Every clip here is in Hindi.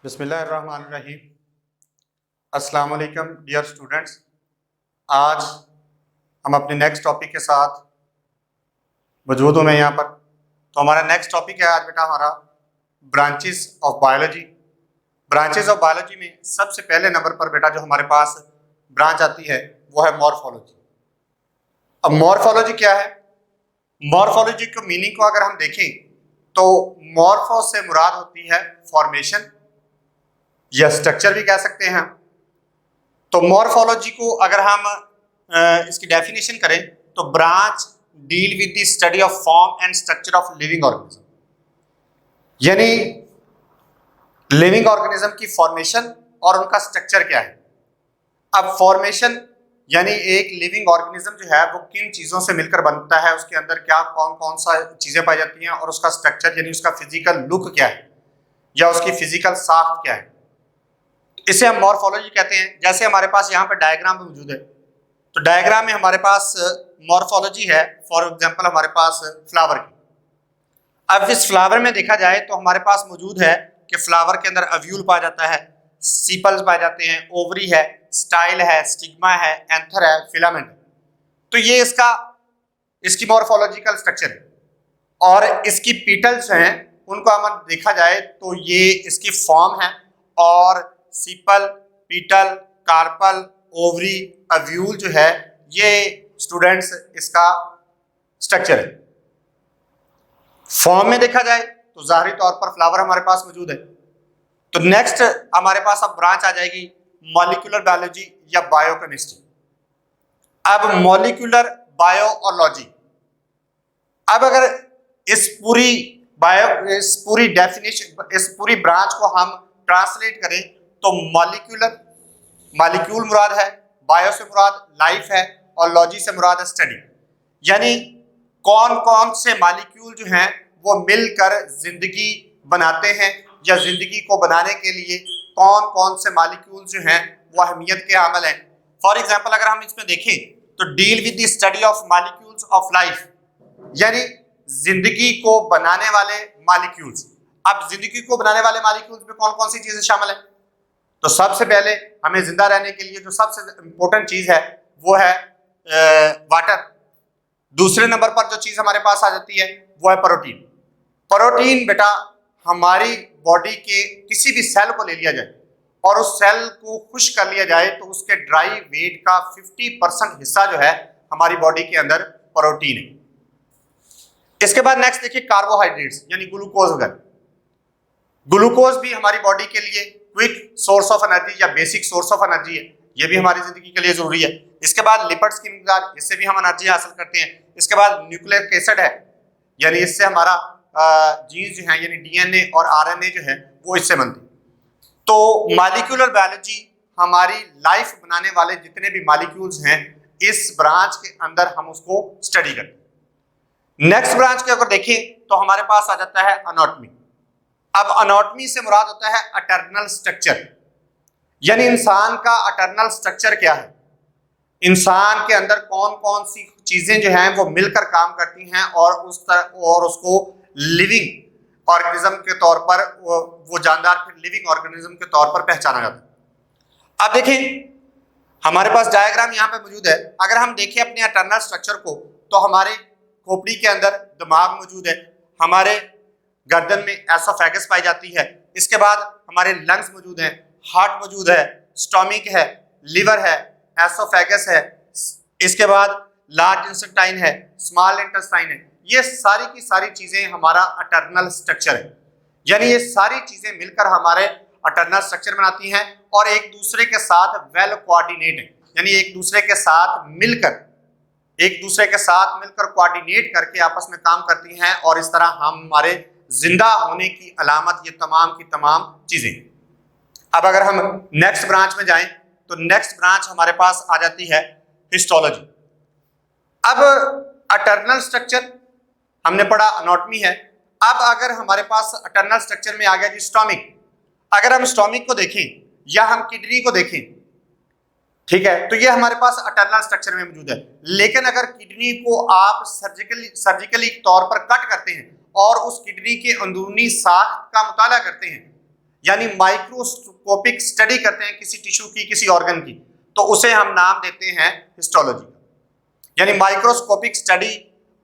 बिस्मिल्लाहिर्रहमानिर्रहीम। अस्सलाम वालेकुम डियर स्टूडेंट्स। आज हम अपने नेक्स्ट टॉपिक के साथ मौजूद हूँ मैं यहाँ पर। तो हमारा नेक्स्ट टॉपिक है आज बेटा हमारा branches of biology. Branches of biology में सबसे पहले नंबर पर बेटा जो हमारे पास ब्रांच आती है वो है मॉर्फोलॉजी। अब मॉर्फोलॉजी क्या है? मॉर्फोलॉजी के मीनिंग को अगर हम देखें तो मॉर्फो से मुराद होती है फॉर्मेशन या स्ट्रक्चर भी कह सकते हैं। तो मॉर्फोलॉजी को अगर हम इसकी डेफिनेशन करें तो branch deal with the study of form and structure of living organism, यानी लिविंग ऑर्गेनिज्म की फॉर्मेशन और उनका स्ट्रक्चर क्या है। अब फॉर्मेशन यानी एक लिविंग ऑर्गेनिज्म जो है वो किन चीज़ों से मिलकर बनता है, उसके अंदर क्या कौन कौन सा चीज़ें पाई जाती हैं, और उसका स्ट्रक्चर यानी उसका फिजिकल लुक क्या है या उसकी फिजिकल साख्त क्या है, इसे हम मॉर्फोलॉजी कहते हैं। जैसे हमारे पास यहाँ पे डायग्राम मौजूद है, तो डायग्राम में हमारे पास मॉर्फोलॉजी है। फॉर एग्जांपल हमारे पास फ्लावर की। अब इस फ्लावर में देखा जाए तो हमारे पास मौजूद है कि फ्लावर के अंदर अव्यूल पाया जाता है, सीपल्स पाए जाते हैं, ओवरी है, स्टाइल है, स्टिग्मा है, एंथर है, फिलामेंट। तो ये इसकी मॉर्फोलॉजिकल स्ट्रक्चर है। और इसकी पीटल्स हैं, उनको हम देखा जाए तो ये इसकी फॉर्म है, और सीपल, पीटल, कार्पल, ओवरी, अव्यूल जो है ये स्टूडेंट्स इसका स्ट्रक्चर है। फॉर्म में देखा जाए तो जाहिरी तौर पर फ्लावर हमारे पास मौजूद है। तो नेक्स्ट हमारे पास अब ब्रांच आ जाएगी मॉलिक्यूलर बायोलॉजी या बायोकेमिस्ट्री। अब मॉलिक्यूलर बायोलॉजी, अब अगर इस पूरी डेफिनेशन, इस पूरी ब्रांच को हम ट्रांसलेट करें तो मॉलिक्यूल मुराद है, बायो से मुराद लाइफ है, और लॉजी से मुराद है स्टडी। यानी कौन कौन से मॉलिक्यूल जो हैं वो मिलकर जिंदगी बनाते हैं, या जिंदगी को बनाने के लिए कौन कौन से मॉलिक्यूल जो हैं वो अहमियत के हामिल हैं। फॉर एग्जांपल अगर हम इसमें देखें तो deal with the study of molecules of life, यानी जिंदगी को बनाने वाले मॉलिक्यूल्स। अब जिंदगी को बनाने वाले मॉलिक्यूल्स में कौन कौन सी चीजें शामिल हैं? तो सबसे पहले हमें जिंदा रहने के लिए जो सबसे इंपॉर्टेंट चीज है वो है वाटर। दूसरे नंबर पर जो चीज हमारे पास आ जाती है वो है प्रोटीन। प्रोटीन बेटा हमारी बॉडी के किसी भी सेल को ले लिया जाए और उस सेल को खुश कर लिया जाए तो उसके ड्राई वेट का 50% हिस्सा जो है हमारी बॉडी के अंदर प्रोटीन है। इसके बाद नेक्स्ट देखिए कार्बोहाइड्रेट्स यानी ग्लूकोज वगैरह। ग्लूकोज भी हमारी बॉडी के लिए क्विक सोर्स ऑफ एनर्जी या बेसिक सोर्स ऑफ एनर्जी है, ये भी हमारी जिंदगी के लिए जरूरी है। इसके बाद लिपिड्स की मिकदार, इससे भी हम एनर्जी हासिल करते हैं। इसके बाद न्यूक्लिक एसिड है, यानी इससे हमारा जीन्स जो है यानी डीएनए और आरएनए जो है वो इससे बनते हैं। तो मॉलिक्यूलर बायोलॉजी हमारी लाइफ बनाने वाले जितने भी मॉलिक्यूल्स हैं इस ब्रांच के अंदर हम उसको स्टडी करते हैं। नेक्स्ट ब्रांच के अगर देखें तो हमारे पास आ जाता है एनाटॉमी। अब एनाटॉमी से मुराद होता है अटर्नल स्ट्रक्चर, यानी इंसान का अटर्नल स्ट्रक्चर क्या है, इंसान के अंदर कौन कौन सी चीजें जो हैं वो मिलकर काम करती हैं और उसको लिविंग ऑर्गेनिज्म के तौर पर वो जानदार फिर लिविंग ऑर्गेनिज्म के तौर पर पहचाना जाता है। अब देखें हमारे पास डायग्राम यहाँ पे मौजूद है। अगर हम देखें अपने अटर्नल स्ट्रक्चर को तो हमारे खोपड़ी के अंदर दिमाग मौजूद है, हमारे गर्दन में एसोफेगस पाई जाती है, इसके बाद हमारे लंग्स मौजूद हैं, हार्ट मौजूद है, स्टोमिक है, लिवर है, एसोफेगस है, इसके बाद लार्ज इंटेस्टाइन है, स्मॉल इंटेस्टाइन है। ये सारी की सारी चीजें हमारा अटर्नल स्ट्रक्चर है, यानी ये सारी चीजें मिलकर हमारे अटर्नल स्ट्रक्चर बनाती हैं और एक दूसरे के साथ वेल कोऑर्डिनेट है, यानी एक दूसरे के साथ मिलकर कोऑर्डिनेट करके आपस में काम करती हैं, और इस तरह हमारे जिंदा होने की अलामत ये तमाम की तमाम चीजें। अब अगर हम नेक्स्ट ब्रांच में जाएं तो नेक्स्ट ब्रांच हमारे पास आ जाती है हिस्टोलॉजी। अब अटर्नल स्ट्रक्चर हमने पढ़ा, एनाटॉमी है। अब अगर हमारे पास अटर्नल स्ट्रक्चर में आ गया जी स्टोमिक। अगर हम स्टोमिक को देखें या हम किडनी को देखें, ठीक है, तो ये हमारे पास अटर्नल स्ट्रक्चर में मौजूद है। लेकिन अगर किडनी को आप सर्जिकली तौर पर कट करते हैं और उस किडनी के अंदरूनी साख का मुताला करते हैं, यानी माइक्रोस्कोपिक स्टडी करते हैं किसी टिश्यू की, किसी ऑर्गन की, तो उसे हम नाम देते हैं हिस्टोलॉजी। यानी microscopic study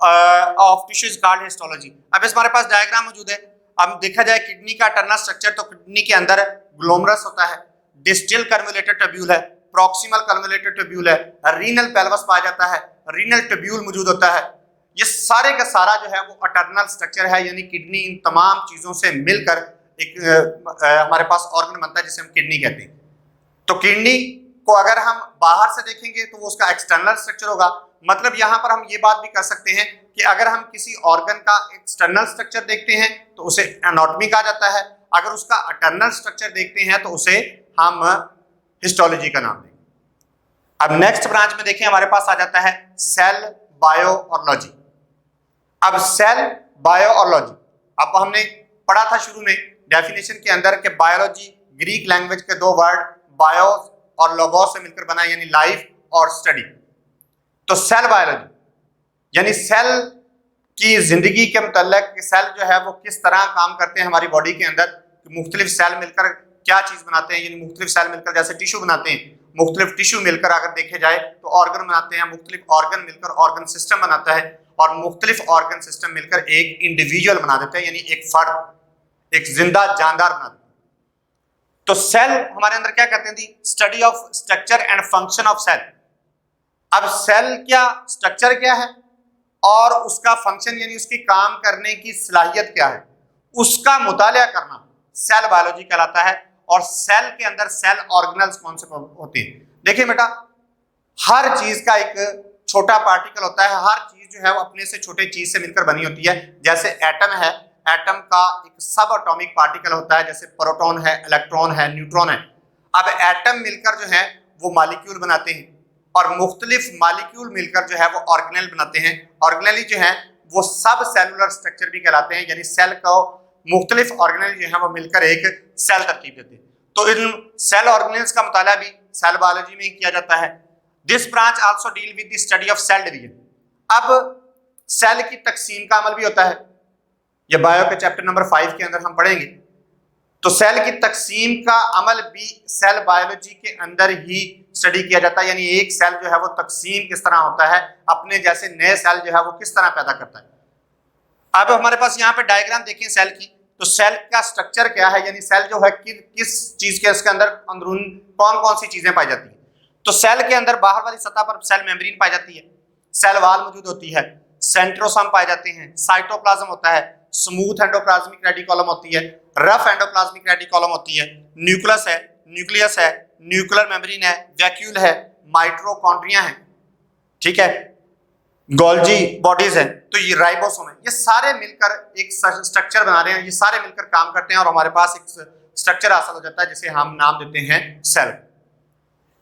of tissue is called histology. अब इस हमारे पास डायग्राम मौजूद है। अब देखा जाए किडनी का इंटरनल स्ट्रक्चर, तो किडनी के अंदर ग्लोमरस होता है, डिस्टल कन्वोल्यूटेड ट्यूब्यूल है, प्रॉक्सिमल कन्वोल्यूटेड ट्यूब्यूल है, रीनल पेल्वस पाया जाता है, रीनल ट्यूब्यूल मौजूद होता है। ये सारे का सारा जो है वो अटर्नल स्ट्रक्चर है, यानी किडनी इन तमाम चीजों से मिलकर एक हमारे पास ऑर्गन बनता है जिसे हम किडनी कहते हैं। तो किडनी को अगर हम बाहर से देखेंगे तो वो उसका एक्सटर्नल स्ट्रक्चर होगा। मतलब यहाँ पर हम ये बात भी कर सकते हैं कि अगर हम किसी ऑर्गन का एक्सटर्नल स्ट्रक्चर देखते हैं तो उसे एनाटॉमी कहा जाता है, अगर उसका अटर्नल स्ट्रक्चर देखते हैं तो उसे हम हिस्टोलॉजी का नाम देंगे। अब नेक्स्ट ब्रांच में देखें, हमारे पास आ जाता है सेल बायोलॉजी। अब सेल बायोलॉजी, अब हमने पढ़ा था शुरू में डेफिनेशन के अंदर कि बायोलॉजी ग्रीक लैंग्वेज के दो वर्ड बायो और लोगोस से मिलकर बना, यानी लाइफ और स्टडी। तो सेल बायोलॉजी यानी सेल की जिंदगी के मुतल्लिक सेल जो है वो किस तरह काम करते हैं हमारी बॉडी के अंदर, मुख्तलिफ सेल मिलकर क्या चीज बनाते हैं, यानी मुख्तलिफ सेल मिलकर जैसे टिश्यू बनाते हैं, मुख्तलिफ टिश्यू मिलकर अगर देखे जाए तो ऑर्गन बनाते हैं, मुख्तलिफ ऑर्गन मिलकर ऑर्गन सिस्टम बनाता है, और मुख्तलिफ ऑर्गन सिस्टम मिलकर एक इंडिविजुअल बना देते हैं, यानी एक फर्द, एक जिंदा जानदार बना देते हैं। तो सेल हमारे अंदर क्या करते हैं जी, study of structure and function of cell. अब सेल क्या स्ट्रक्चर क्या है और उसका फंक्शन यानी उसकी काम करने की सलाहियत क्या है, उसका मुतालिया करना सेल बायोलॉजी कहलाता है। और सेल के अंदर सेल ऑर्गेनल्स कौन से होते हैं, देखिए बेटा, हर चीज का एक छोटा पार्टिकल होता है, हर चीज जो है वो अपने से छोटे चीज से मिलकर बनी होती है। जैसे एटम है, एटम का एक सब एटॉमिक पार्टिकल होता है, जैसे प्रोटॉन है, इलेक्ट्रॉन है, न्यूट्रॉन है। अब एटम मिलकर जो है वो मॉलिक्यूल बनाते हैं, और मुख्तलिफ मॉलिक्यूल मिलकर जो है वो ऑर्गेनेल बनाते हैं। ऑर्गेनेल जो है वो सब सेलुलर स्ट्रक्चर भी कहलाते हैं, यानी सेल को मुख्तलिफ ऑर्गेनेल जो है वो मिलकर एक सेल तरतीब देते हैं। तो इन सेल ऑर्गेनेल्स का मुताला भी सेल बायोलॉजी में ही किया जाता है। This branch also deal with the study of cell division. अब सेल की तकसीम का अमल भी होता है, ये बायो के चैप्टर नंबर 5 के अंदर हम पढ़ेंगे। तो सेल की तकसीम का अमल भी सेल बायोलॉजी के अंदर ही स्टडी किया जाता है, यानी एक सेल जो है वो तकसीम किस तरह होता है, अपने जैसे नए सेल जो है वो किस तरह पैदा करता है। अब हमारे पास यहाँ पे डायग्राम देखें सेल की, तो सेल का स्ट्रक्चर क्या है, यानी सेल जो है किस चीज के इसके अंदर अंदरून कौन कौन सी चीजें पाई जाती हैं। तो सेल के अंदर बाहर वाली सतह पर सेल मेम्ब्रेन पाई जाती है, सेल वाल मौजूद होती है, सेंट्रोसोम पाए जाते हैं, साइटोप्लाज्म होता है, स्मूथ एंडोप्लाज्मिक रेटिकुलम होती है, रफ एंडोप्लाज्मिक रेटिकुलम होती है, न्यूक्लियस है, न्यूक्लियस है, न्यूक्लियर मेम्ब्रेन है, वैक्यूल है, माइटोकॉन्ड्रिया है, ठीक है, गोल्जी बॉडीज है, तो ये राइबोसोम है। ये सारे मिलकर एक स्ट्रक्चर बना रहे हैं, ये सारे मिलकर काम करते हैं और हमारे पास एक स्ट्रक्चर हासिल हो जाता है जिसे हम नाम देते हैं सेल।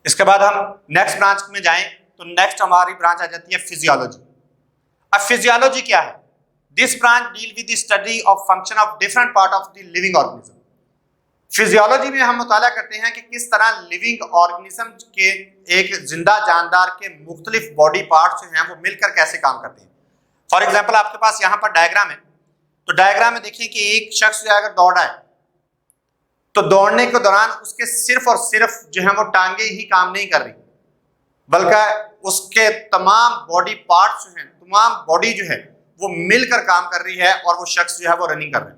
इसके बाद हम नेक्स्ट ब्रांच में जाएं तो नेक्स्ट हमारी ब्रांच आ जाती है फिजियोलॉजी। अब फिजियोलॉजी क्या है, this branch deal with the study of function of different part of the living organism. Physiology में हम मुताला करते हैं कि किस तरह लिविंग ऑर्गेनिज्म के एक जिंदा जानदार के मुख्तलिफ बॉडी पार्ट्स जो हैं वो मिलकर कैसे काम करते हैं। फॉर एग्जांपल आपके पास यहाँ पर डायग्राम है, तो डायग्राम में देखिए कि एक शख्स जो अगर दौड़ा है तो दौड़ने के दौरान उसके सिर्फ और सिर्फ जो है वो टांगे ही काम नहीं कर रही, बल्कि उसके तमाम बॉडी पार्ट्स जो हैं, तमाम बॉडी जो है वो मिलकर काम कर रही है और वो शख्स जो है वो रनिंग कर रहा है।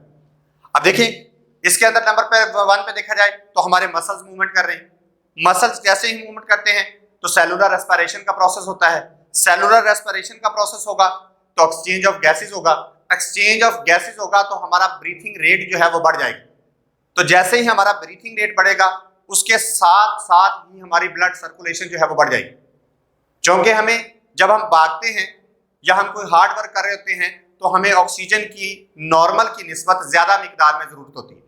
अब देखिए इसके अंदर नंबर 1 पे देखा जाए तो हमारे मसल्स मूवमेंट कर रहे हैं। मसल्स जैसे ही मूवमेंट करते हैं तो सेलुलर रेस्पिरेशन का प्रोसेस होता है, सेलुलर रेस्पिरेशन का प्रोसेस होगा तो एक्सचेंज ऑफ गैसेज होगा, एक्सचेंज ऑफ गैसेज होगा तो हमारा ब्रीथिंग रेट जो है वो बढ़ जाएगा। तो जैसे ही हमारा ब्रीथिंग रेट बढ़ेगा उसके साथ साथ ही हमारी ब्लड सर्कुलेशन जो है वो बढ़ जाएगी, क्योंकि हमें जब हम भागते हैं या हम कोई हार्ड वर्क कर रहे होते हैं तो हमें ऑक्सीजन की नॉर्मल की निस्बत ज्यादा मिकदार में जरूरत होती है।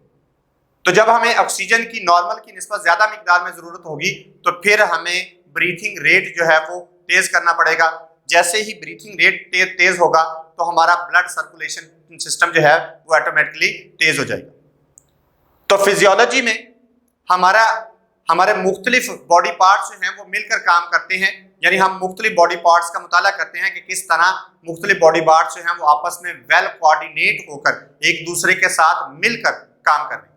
तो जब हमें ऑक्सीजन की नॉर्मल की निस्बत ज्यादा मिकदार में जरूरत होगी तो फिर हमें ब्रीथिंग रेट जो है वो तेज करना पड़ेगा। जैसे ही ब्रीथिंग रेट तेज होगा तो हमारा ब्लड सर्कुलेशन सिस्टम जो है वो ऑटोमेटिकली तेज हो जाएगा। तो फिजियोलॉजी में हमारे मुख्तलिफ बॉडी पार्ट्स जो हैं वो मिलकर काम करते हैं, यानी हम मुख्तलिफ बॉडी पार्ट्स का मुताला करते हैं कि किस तरह मुख्तलिफ बॉडी पार्ट्स जो हैं वो आपस में वेल कोऑर्डिनेट होकर एक दूसरे के साथ मिलकर काम कर रहे हैं।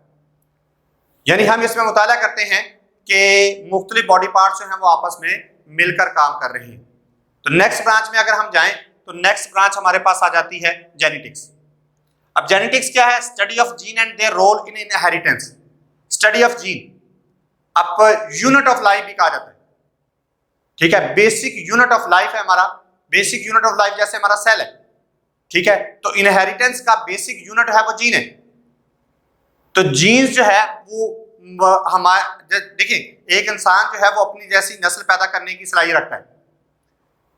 यानी हम इसमें मुताला करते हैं कि मुख्तलिफ बॉडी पार्ट्स जो हैं वो आपस में मिलकर काम कर रहे हैं। तो नेक्स्ट ब्रांच में अगर हम जाएं तो नेक्स्ट ब्रांच हमारे पास आ जाती है जेनेटिक्स। अब जेनेटिक्स क्या है? Study of gene and their role in inheritance. Study of gene, अब यूनिट ऑफ लाइफ भी कहा जाता है, ठीक है, बेसिक यूनिट ऑफ लाइफ है हमारा। बेसिक यूनिट ऑफ लाइफ जैसे हमारा सेल है, ठीक है, तो इनहेरिटेंस का बेसिक यूनिट है वो जीन है। तो जीन्स जो है वो हमारे, देखिए एक इंसान जो है वो अपनी जैसी नस्ल पैदा करने की सलाहियत रखता है।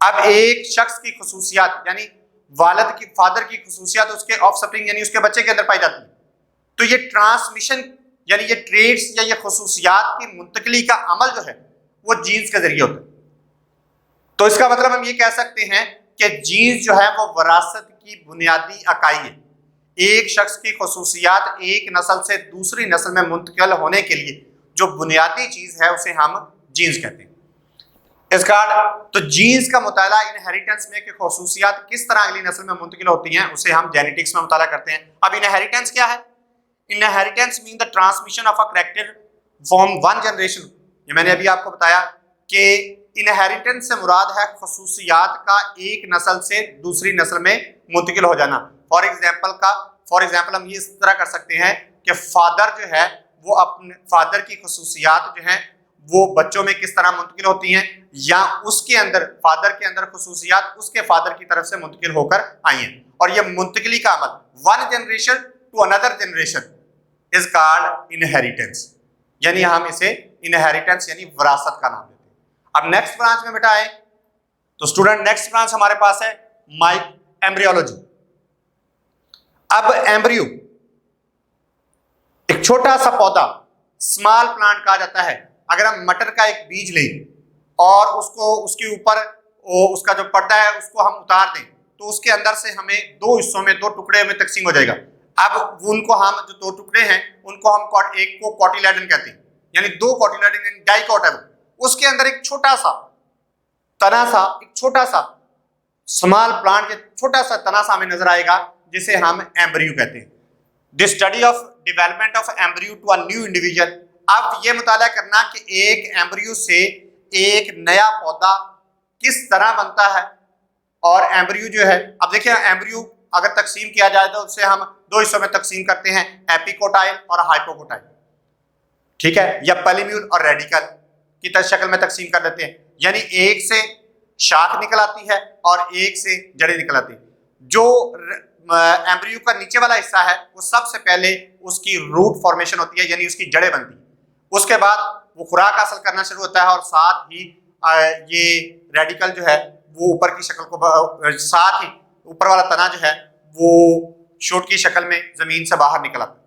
अब एक शख्स की खुसूसियात यानी वालिद की, फादर की खुसूसियात उसके ऑफस्प्रिंग यानी उसके बच्चे के अंदर पाई जाती है। तो ये ट्रांसमिशन यानी ये ट्रेड्स या ये खुसूसियात की मुंतकली का अमल जो है वो जीन्स के जरिए होता है। तो इसका मतलब हम ये कह सकते हैं कि जीन्स जो है वो विरासत की बुनियादी इकाई है। एक शख्स की खुसूसियात एक नस्ल से दूसरी नस्ल में मुंतकिल होने के लिए जो बुनियादी चीज है उसे हम जीन्स कहते हैं। इसका तो जीन्स का मुताला इनहेरिटेंस में कि खुसूसियात किस तरह अगली नस्ल में मुंतकिल होती हैं उसे हम जेनेटिक्स में मुताला करते हैं। अब इनहेरिटेंस क्या है? Inheritance mean the transmission of a character from one generation. ये मैंने अभी आपको बताया कि इनहेरिटेंस से मुराद है खुसूसियात का एक नस्ल से दूसरी नस्ल में मुंतकिल हो जाना। फॉर एग्जाम्पल हम ये इस तरह कर सकते हैं कि फादर जो है वो अपने फादर की खुसूसियात जो हैं वो बच्चों में किस तरह मुंतकिल होती हैं, या उसके अंदर फादर के अंदर खुसूसियात उसके फादर की तरफ से मुंतकिल होकर आई हैं। और ये मुंतकिली का अमल one generation to another generation is called inheritance, यानी हम इसे इनहेरिटेंस यानी विरासत का नाम देते हैं। अब नेक्स्ट ब्रांच में बेटा आए तो स्टूडेंट नेक्स्ट ब्रांच हमारे पास है एम्ब्रियोलॉजी। अब एम्ब्रियो एक छोटा सा पौधा, स्मॉल प्लांट कहा जाता है। अगर हम मटर का एक बीज लें और उसको उसके ऊपर उसका जो पर्दा है उसको हम उतार दें तो उसके अंदर से हमें दो हिस्सों में, दो टुकड़े में तकसीम हो जाएगा। अब उनको हम जो दो टुकड़े हैं उनको हम एक को कोटिलेडन कहते हैं, यानी दो कोटिलेडन डाइकोट है। उसके अंदर एक छोटा सा तना सा, एक छोटा सा स्मॉल प्लांट के छोटा सा तना सा हमें नजर आएगा जिसे हम एम्ब्रियो कहते हैं। The study of development of embryo to a new individual. अब ये मुताला करना कि एक एम्ब्रियो से एक नया पौधा किस तरह बनता है। और एम्ब्रियो जो है, अब देखिए एम्ब्रियो अगर तकसीम किया जाए तो उससे हम दो हिस्सों में तकसीम करते हैं, एपिकोटाइल और हाइपोकोटाइल, ठीक है, या पॉलीम्यूल और रेडिकल की शक्ल में तकसीम कर देते हैं। यानी एक से शाख निकल आती है और एक से जड़ें निकल आती है। जो एम्ब्रियो का नीचे वाला हिस्सा है वो सबसे पहले उसकी रूट फॉर्मेशन होती है, यानी उसकी जड़ें बनती है। उसके बाद वो खुराक हासिल करना शुरू होता है और साथ ही ये रेडिकल जो है वो ऊपर की शक्ल को, साथ ही ऊपर वाला तना जो है वो शूट की शक्ल में जमीन से बाहर निकल आता है।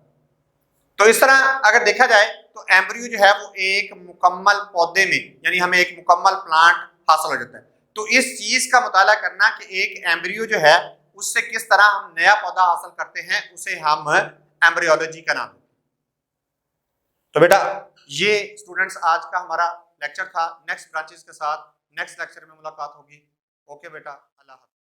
तो इस तरह अगर देखा जाए तो एम्ब्रियो जो है वो एक मुकम्मल पौधे में, यानी हमें एक मुकम्मल प्लांट हासिल हो जाता है। तो इस चीज का मुताला करना कि एक एम्ब्रियो जो है उससे किस तरह हम नया पौधा हासिल करते हैं उसे हम एम्ब्रियोलॉजी का नाम देते हैं। तो बेटा ये स्टूडेंट्स आज का हमारा लेक्चर था। नेक्स्ट ब्रांचेस के साथ नेक्स्ट लेक्चर में मुलाकात होगी। ओके बेटा, अल्लाह हाफ़िज़।